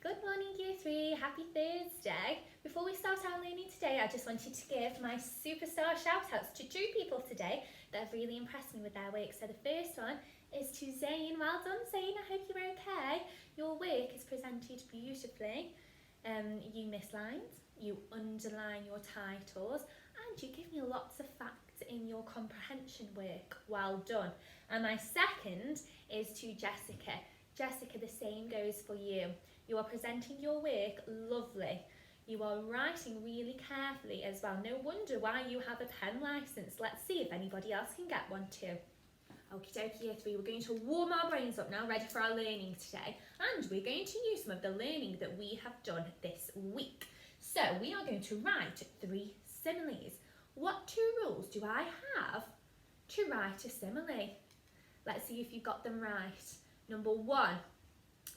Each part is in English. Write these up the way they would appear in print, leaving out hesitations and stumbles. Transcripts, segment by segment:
Good morning, Year 3. Happy Thursday. Before we start our learning today, I just wanted to give my superstar shout-outs to 2 people today that have really impressed me with their work. So the first one is to Zane. Well done, Zane. I hope you're okay. Your work is presented beautifully. You miss lines, you underline your titles, and you give me lots of facts in your comprehension work. Well done. And my second is to Jessica. Jessica, the same goes for you. You are presenting your work lovely. You are writing really carefully as well. No wonder why you have a pen licence. Let's see if anybody else can get one too. Okie dokie, Year 3, we're going to warm our brains up now, ready for our learning today. And we're going to use some of the learning that we have done this week. So we are going to write 3 similes. What 2 rules do I have to write a simile? Let's see if you got them right. Number 1,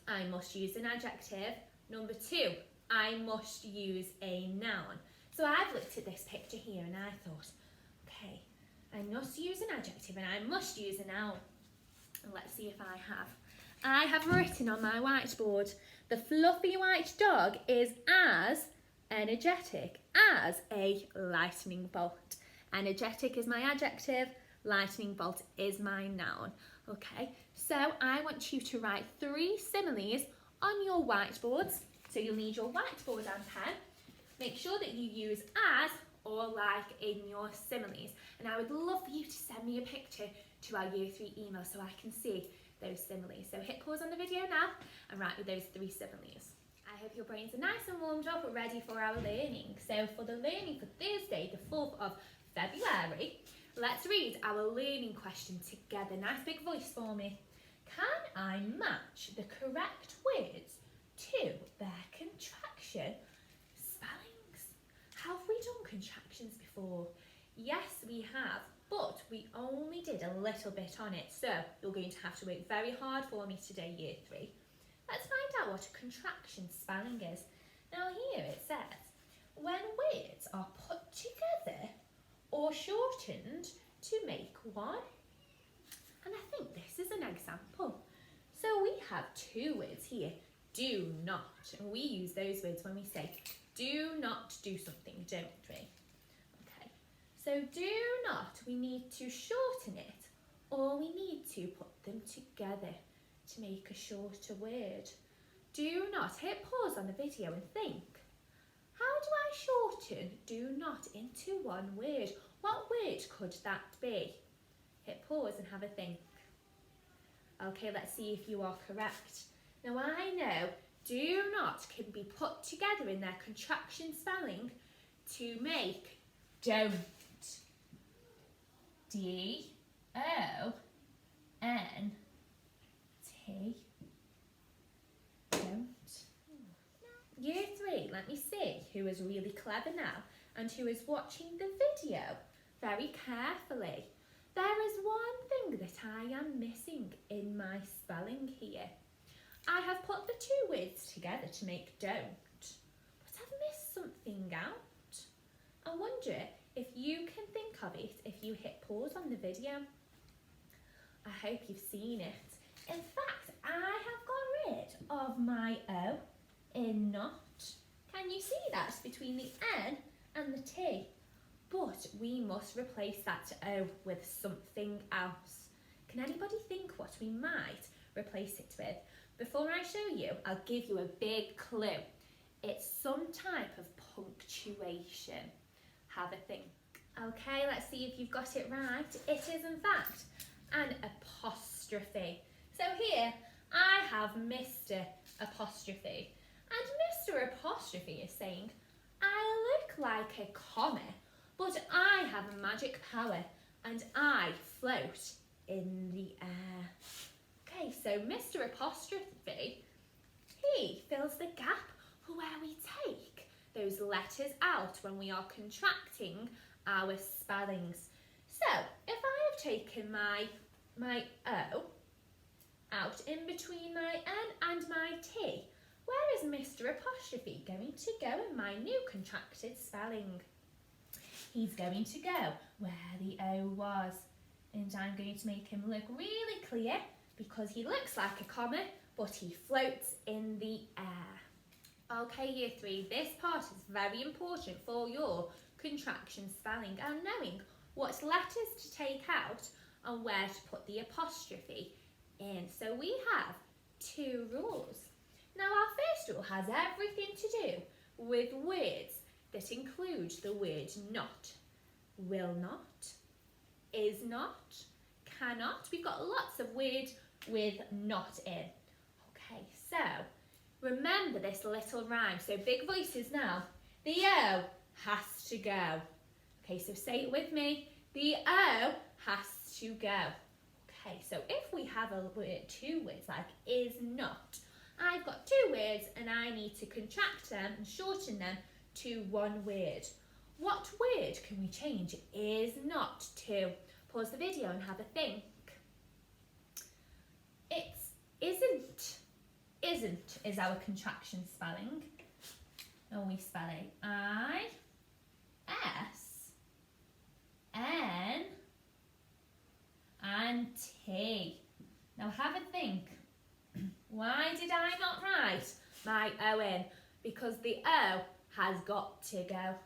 I must use an adjective. Number 2, I must use a noun. So I've looked at this picture here and I thought, okay, I must use an adjective and I must use a noun. And let's see if I have. I have written on my whiteboard, the fluffy white dog is as energetic as a lightning bolt. Energetic is my adjective, lightning bolt is my noun. Okay, so I want you to write 3 similes on your whiteboards. So you'll need your whiteboard and pen. Make sure that you use as or like in your similes. And I would love for you to send me a picture to our Year 3 email so I can see those similes. So hit pause on the video now and write with those 3 similes. I hope your brains are nice and warmed up and ready for our learning. So for the learning for Thursday, the 4th of February, let's read our learning question together. Nice big voice for me. Can I match the correct words to their contraction spellings? Have we done contractions before? Yes, we have, but we only did a little bit on it. So you're going to have to work very hard for me today, Year 3. Let's find out what a contraction spelling is. Now here it says, when words are put together or shortened to make one. And I think this is an example. So we have 2 words here, do not. And we use those words when we say, do not do something, don't we? Okay, so do not, we need to shorten it, or we need to put them together to make a shorter word. Do not, hit pause on the video and think. How do I shorten do not into one word? What word could that be? Hit pause and have a think. Okay, let's see if you are correct. Now I know do not can be put together in their contraction spelling to make don't. D-O-N-T. Don't. Year 3, let me see who is really clever now and who is watching the video very carefully. There is one thing that I am missing in my spelling here. I have put the 2 words together to make don't, but I've missed something out. I wonder if you can think of it if you hit pause on the video. I hope you've seen it. In fact, I have got rid of my O in not. Can you see that between the N and the T? But we must replace that O with something else. Can anybody think what we might replace it with? Before I show you, I'll give you a big clue. It's some type of punctuation. Have a think. Okay, let's see if you've got it right. It is in fact an apostrophe. So here I have Mr. Apostrophe. And Mr. Apostrophe is saying, I look like a comma, but I have a magic power and I float in the air. Okay, so Mr. Apostrophe, he fills the gap for where we take those letters out when we are contracting our spellings. So, if I have taken my O out in between my N and my T, where is Mr. Apostrophe going to go in my new contracted spelling? He's going to go where the O was. And I'm going to make him look really clear because he looks like a comma, but he floats in the air. Okay, Year 3, this part is very important for your contraction spelling and knowing what letters to take out and where to put the apostrophe in. So we have 2 rules. Now our first rule has everything to do with words that include the word not. Will not, is not, cannot. We've got lots of words with not in. Okay, so remember this little rhyme. So big voices now. The O has to go. Okay, so say it with me. The O has to go. Okay, so if we have a word, 2 words like is not, I've got 2 words and I need to contract them and shorten them to 1 word. What word can we change is not to? Pause the video and have a think. It's isn't. Isn't is our contraction spelling. And we spell it I-S-N and T. Now have a think. Why did I not write my O in? Because the O has got to go.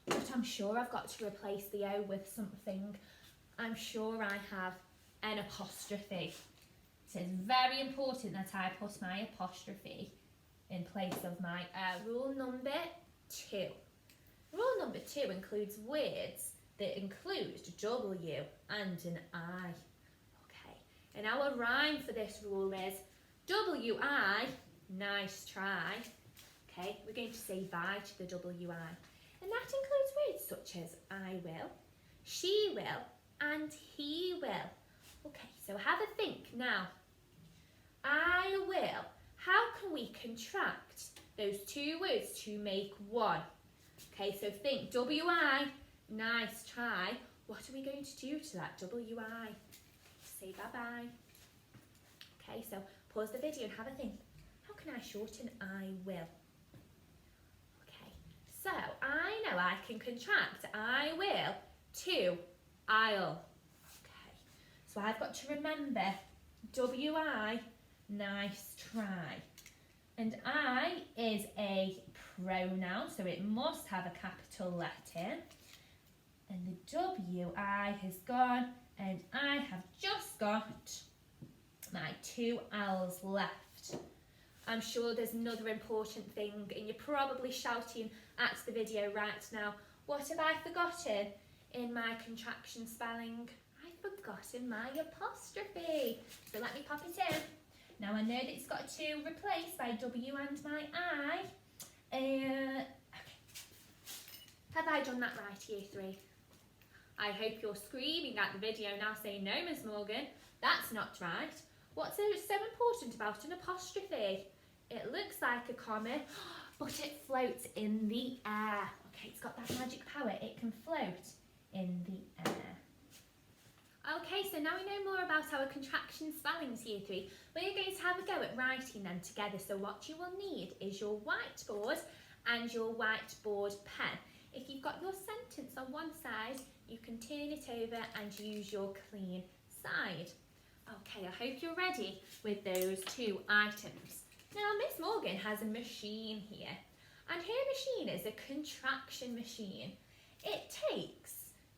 But I'm sure I've got to replace the O with something. I'm sure I have an apostrophe. So it's very important that I put my apostrophe in place of my Rule number 2. Rule number 2 includes words that include W and an I. Okay, and our rhyme for this rule is W-I, nice try. Okay, we're going to say bye to the W-I. And that includes words such as I will, she will, and he will. Okay, so have a think now. I will. How can we contract those 2 words to make 1? Okay, so think W-I, nice try. What are we going to do to that W-I? Say bye-bye. Okay, so pause the video and have a think. How can I shorten I will? Okay, so I know I can contract I will to I'll. Okay, so I've got to remember W-I, nice try. And I is a pronoun, so it must have a capital letter. And the W-I has gone, and I have just got my 2 L's left. I'm sure there's another important thing, and you're probably shouting at the video right now, what have I forgotten in my contraction spelling? I've forgotten my apostrophe. So let me pop it in. Now I know that it's got to replace my W and my I. Okay. Have I done that right, Year 3? I hope you're screaming at the video now saying, no, Miss Morgan, that's not right. What's so important about an apostrophe? It looks like a comma, but it floats in the air. Okay, it's got that magic power. It can float in the air. Okay, so now we know more about our contraction spellings, Year 3. We're going to have a go at writing them together. So what you will need is your whiteboard and your whiteboard pen. If you've got your sentence on one side, you can turn it over and use your clean side. Okay, I hope you're ready with those 2 items. Now, Miss Morgan has a machine here, and her machine is a contraction machine. It takes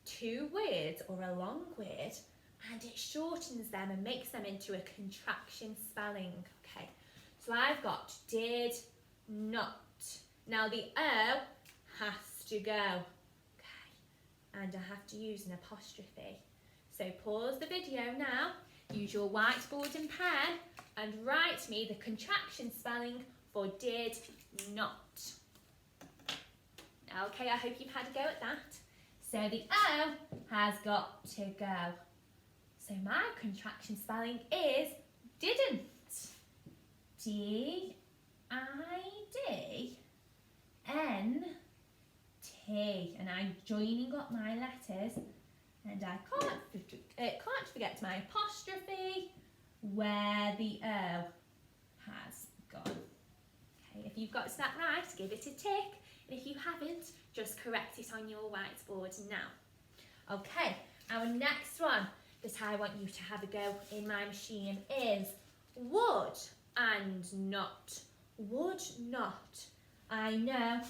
2 words or a long word and it shortens them and makes them into a contraction spelling. Okay, so I've got did not. Now the O has to go. Okay, and I have to use an apostrophe. So pause the video now, use your whiteboard and pen and write me the contraction spelling for did not. Okay, I hope you've had a go at that. So the O has got to go. So my contraction spelling is didn't. D-I-D-N-T. And I'm joining up my letters. And I can't forget my apostrophe where the O has gone. Okay, if you've got that right, give it a tick. And if you haven't, just correct it on your whiteboard now. Okay, our next one that I want you to have a go in my machine is would and not. Would not. I know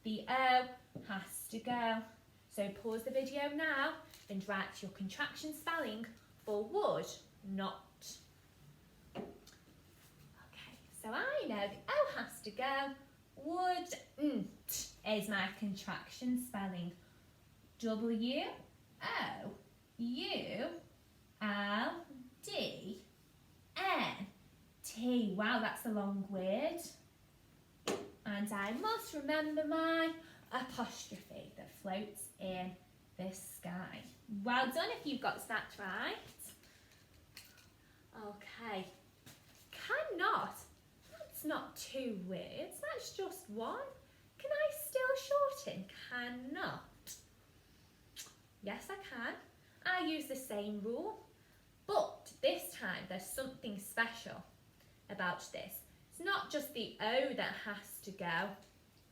the O has to go. So pause the video now and write your contraction spelling for would not. Okay, so I know the O has to go. Wouldn't is my contraction spelling. W-O-U-L-D-N-T. Wow, that's a long word. And I must remember my apostrophe that floats in the sky. Well done if you've got that right. Okay. Cannot. That's not two words, that's just one. Can I still shorten cannot? Yes, I can. I use the same rule, but this time there's something special about this. It's not just the O that has to go.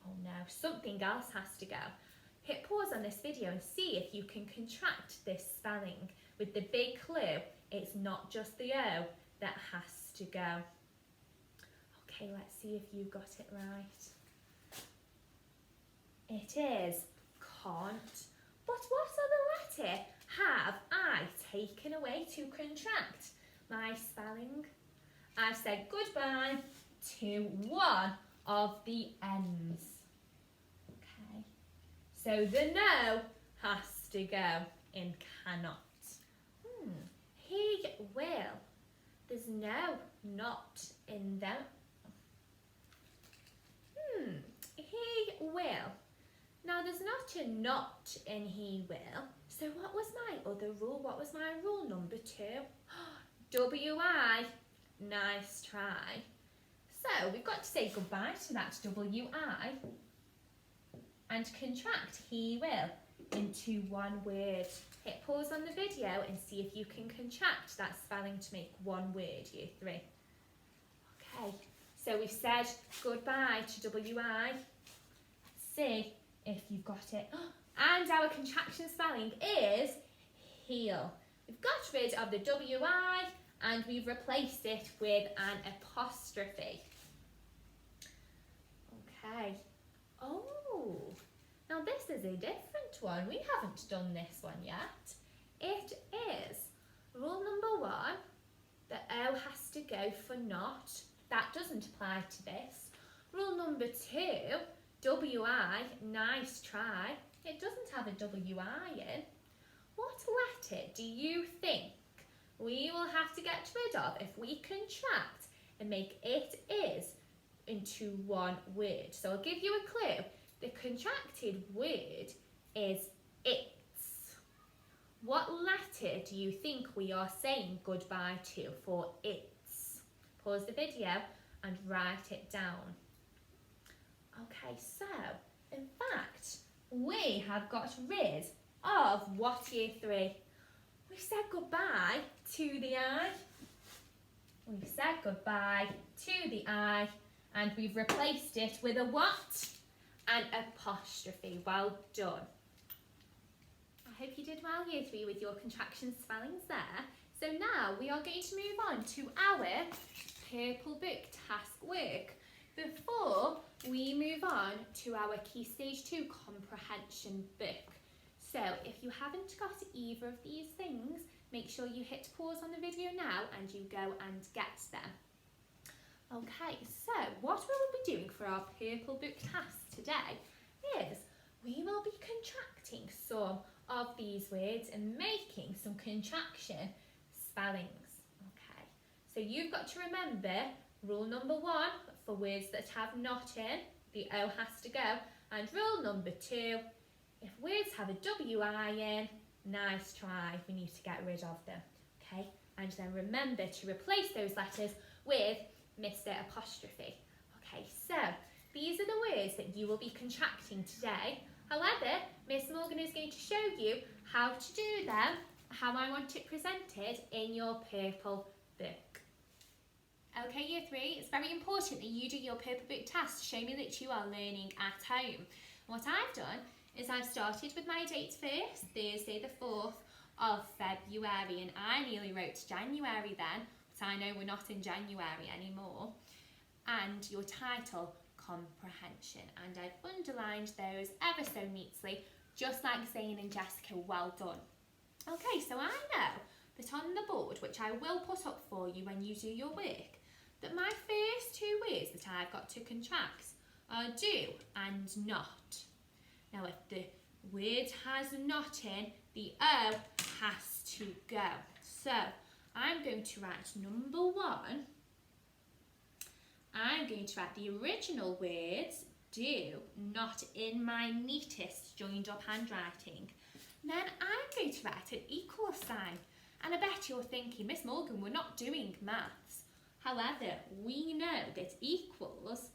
Oh no, something else has to go. Hit pause on this video and see if you can contract this spelling with the big clue. It's not just the O that has to go. Okay, let's see if you got it right. It is can't. But what other letter have I taken away to contract my spelling? I've said goodbye to one of the N's. Okay, so the no has to go in cannot. He will. There's no not in there. He will. Now there's not a not in he will. So what was my other rule? What was my rule number 2? W-I, nice try. So we've got to say goodbye to that W-I and contract he will into one word. Hit pause on the video and see if you can contract that spelling to make one word, year 3. Okay, so we've said goodbye to W-I. Let's see if you've got it. And our contraction spelling is heel. We've got rid of the W-I and we've replaced it with an apostrophe. Okay. Oh, now this is a different one. We haven't done this one yet. It is rule number 1. The O has to go for not. That doesn't apply to this. Rule number 2, W-I, nice try. It doesn't have a W-I in. What letter do you think we will have to get rid of if we contract and make it is into one word? So I'll give you a clue. The contracted word is it's. What letter do you think we are saying goodbye to for it's? Pause the video and write it down. Okay, so in fact, we have got rid of what, year 3? We've said goodbye to the I. We've said goodbye to the I, and we've replaced it with a what? An apostrophe. Well done. I hope you did well, year 3, with your contraction spellings there. So now we are going to move on to our Purple Book task work. Before we move on to our Key Stage 2 Comprehension Book. So if you haven't got either of these things, make sure you hit pause on the video now and you go and get them. Okay, so what we will be doing for our Purple Book task today is we will be contracting some of these words and making some contraction spellings. Okay, so you've got to remember rule number 1 for words that have not in, the O has to go, and rule number 2, if words have a W-I in, nice try, we need to get rid of them. Okay, and then remember to replace those letters with Mr. Apostrophe. Okay, so these are the words that you will be contracting today. However, Miss Morgan is going to show you how to do them, how I want it presented in your Purple Book. Okay, year 3, it's very important that you do your Purple Book task to show me that you are learning at home. What I've done is I've started with my dates first, Thursday the 4th of February, and I nearly wrote January then, but I know we're not in January anymore. And your title, comprehension, and I've underlined those ever so neatly, just like Zane and Jessica, well done. Okay, so I know that on the board, which I will put up for you when you do your work, that my first two words that I've got to contract are do and not. Now if the word has not in, the O has to go. So I'm going to write number 1. I'm going to write the original words, do, not, in my neatest joined up handwriting. Then I'm going to write an equal sign. And I bet you're thinking, Miss Morgan, we're not doing maths. However, we know that equals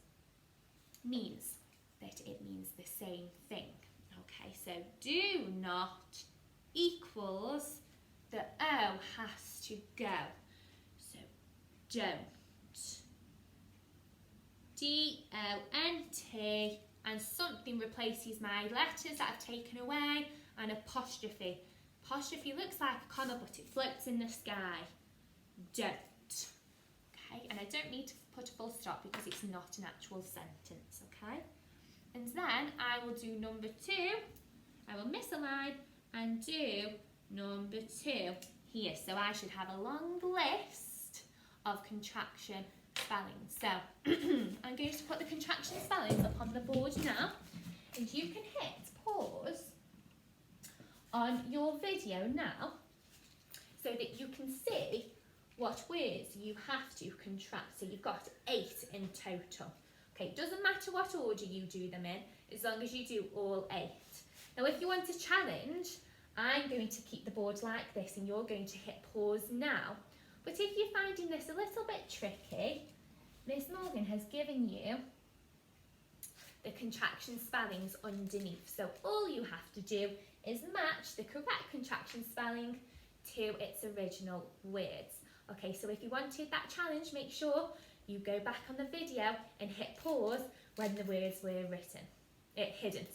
means that it means the same thing. Okay, so do not equals, the O has to go. So don't. D-O-N-T, and something replaces my letters that I've taken away, an apostrophe. Apostrophe looks like a comma, but it floats in the sky. Don't. Okay, and I don't need to put a full stop because it's not an actual sentence, okay? And then I will do number 2. I will miss a line and do number 2 here. So I should have a long list of contraction spellings. So I'm going to put the contraction spellings up on the board now, and you can hit pause on your video now so that you can see what words you have to contract. So you've got 8 in total. Okay, it doesn't matter what order you do them in, as long as you do all 8. Now if you want a challenge, I'm going to keep the board like this and you're going to hit pause now. But if you're finding this a little bit tricky, Miss Morgan has given you the contraction spellings underneath. So all you have to do is match the correct contraction spelling to its original words. Okay, so if you wanted that challenge, make sure you go back on the video and hit pause when the words were hidden.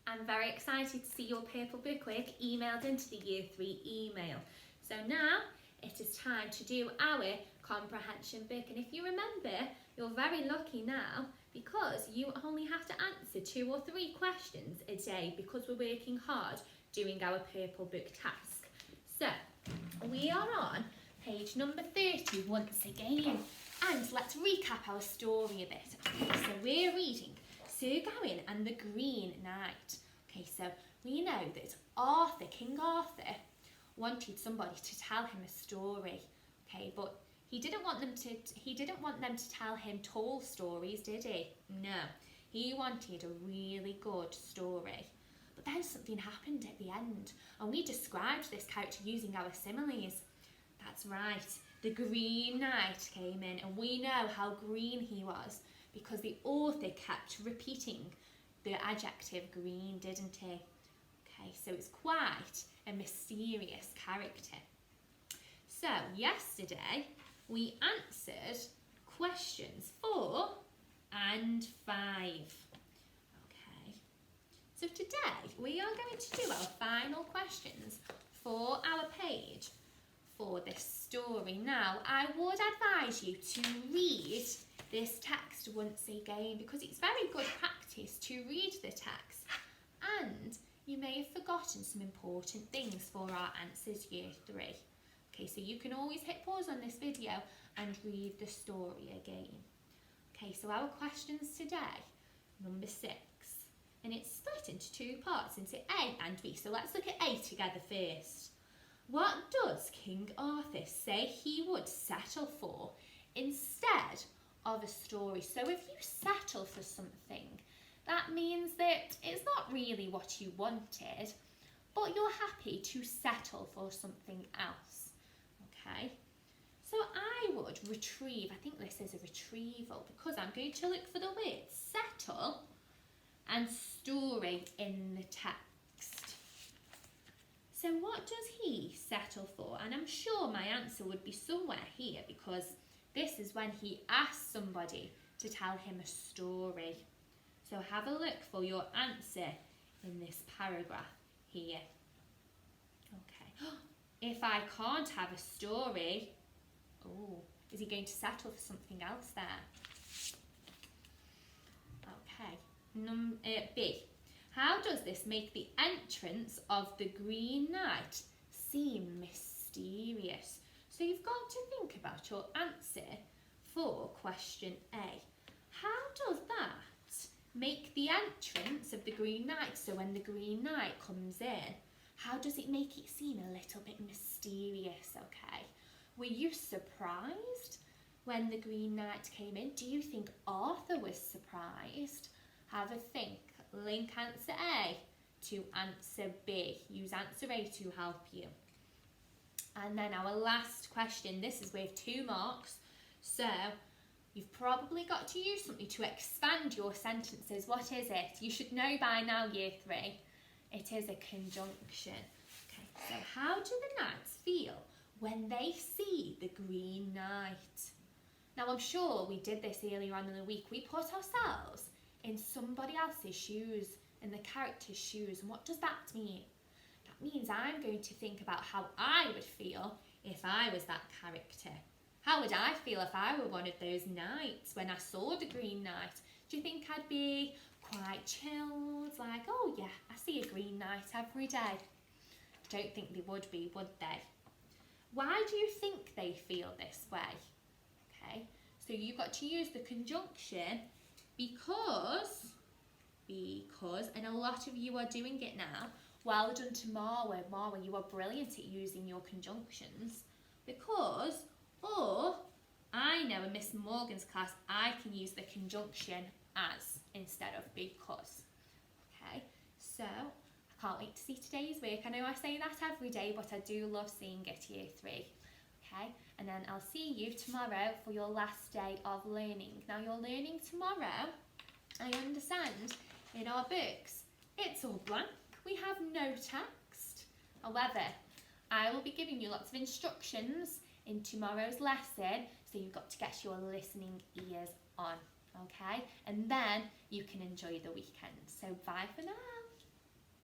I'm very excited to see your purple bookwork emailed into the Year 3 email. So now it is time to do our comprehension book, and if you remember, you're very lucky now because you only have to answer 2 or 3 questions a day because we're working hard doing our purple book task. So we are on page number 30 once again, and let's recap our story a bit. Okay, so we're reading Sir Gawain and the Green Knight. Okay, so we know that King Arthur, wanted somebody to tell him a story. Okay, but he didn't want them to tell him tall stories, did he? No, he wanted a really good story. But then something happened at the end, and we described this character using our similes. That's right, the Green Knight came in, and we know how green he was because the author kept repeating the adjective green, didn't he? Okay, so it's quite a mysterious character. So yesterday we answered questions 4 and 5. Okay, so today we are going to do our final questions for our page for this story. Now, I would advise you to read this text once again because it's very good practice to read the text, and you may have forgotten some important things for our answers Year 3. Okay, so you can always hit pause on this video and read the story again. Okay, so our questions today, number 6, and it's split into 2 parts, into A and B. So let's look at A together first. What does King Arthur say he would settle for instead of a story? So if you settle for something, that means that it's not really what you wanted, but you're happy to settle for something else. Okay, so I would retrieve, I think this is a retrieval because I'm going to look for the words settle and story in the text. So what does he settle for? And I'm sure my answer would be somewhere here because this is when he asks somebody to tell him a story. So have a look for your answer in this paragraph here. Okay. If I can't have a story, is he going to settle for something else there? B. How does this make the entrance of the Green Knight seem mysterious? So you've got to think about your answer for question A. How does that make the entrance of the Green Knight, so when the Green Knight comes in, how does it make it seem a little bit mysterious, okay? Were you surprised when the Green Knight came in? Do you think Arthur was surprised? Have a think. Link answer A to answer B. Use answer A to help you. And then our last question, this is with 2 marks. So you've probably got to use something to expand your sentences. What is it? You should know by now, year 3. It is a conjunction. Okay, so how do the knights feel when they see the Green Knight? Now, I'm sure we did this earlier on in the week. We put ourselves in somebody else's shoes, in the character's shoes. And what does that mean? That means I'm going to think about how I would feel if I was that character. How would I feel if I were one of those knights when I saw the Green Knight? Do you think I'd be quite chilled, like, oh yeah, I see a Green Knight every day? I don't think they would be, would they? Why do you think they feel this way? Okay, so you've got to use the conjunction because, and a lot of you are doing it now. Well done to Marwa. Marwa, you are brilliant at using your conjunctions. Because, or, I know in Miss Morgan's class, I can use the conjunction as instead of because. Okay, so I can't wait to see today's work. I know I say that every day, but I do love seeing it, year 3. Okay, and then I'll see you tomorrow for your last day of learning. Now, your learning tomorrow, I understand, in our books, it's all blank. We have no text. However, I will be giving you lots of instructions in tomorrow's lesson, so you've got to get your listening ears on, okay? And then you can enjoy the weekend. So bye for now.